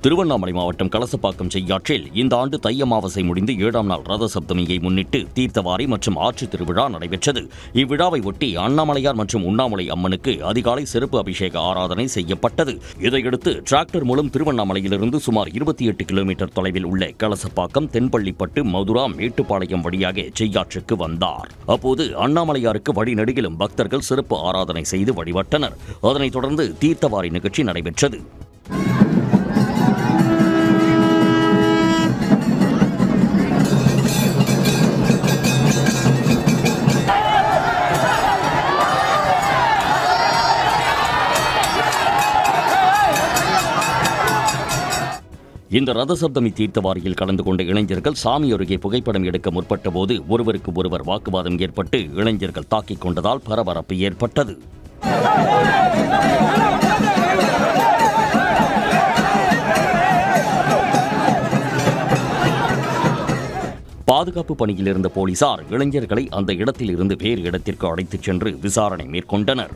திருவண்ணாமலை மாவட்டம் கலசப்பாக்கம் செய்யாற்றில் இந்த ஆண்டு தை அமாவாசை முடிந்து 7ஆம் நாள் ரத சப்தமியை முன்னிட்டு தீர்த்தவாரி மற்றும் ஆற்று திருவிழா நடைபெற்றது. இவ்விழாவை ஒட்டி அண்ணாமலையார் மற்றும் உண்ணாமலை அம்மனுக்கு அதிகாலை சிறப்பு அபிஷேக ஆராதனை செய்யப்பட்டது. இதையடுத்து டிராக்டர் மூலம் திருவண்ணாமலையிலிருந்து சுமார் 28 கிலோமீட்டர் தொலைவில் உள்ள கலசப்பாக்கம், தென்பள்ளிப்பட்டு, மதுரா, மேட்டுப்பாளையம் வழியாக செய்யாற்றுக்கு வந்தார். அப்போது அண்ணாமலையாருக்கு வழிநெடுகிலும் பக்தர்கள் சிறப்பு ஆராதனை செய்து வழிபட்டனர். அதனைத் தொடர்ந்து தீர்த்தவாரி நிகழ்ச்சி நடைபெற்றது. இந்த ரத சப்தமி தீர்த்தவாரியில் கலந்து கொண்ட இளைஞர்கள் சாமி அருகே புகைப்படம் எடுக்க முற்பட்ட போது ஒருவருக்கு ஒருவர் வாக்குவாதம் ஏற்பட்டு இளைஞர்கள் தாக்கிக் கொண்டதால் பரபரப்பு ஏற்பட்டது. பாதுகாப்பு பணியில் இருந்த போலீசார் இளைஞர்களை அந்த இடத்தில் இருந்து வேறு இடத்திற்கு அழைத்துச் சென்று விசாரணை மேற்கொண்டனர்.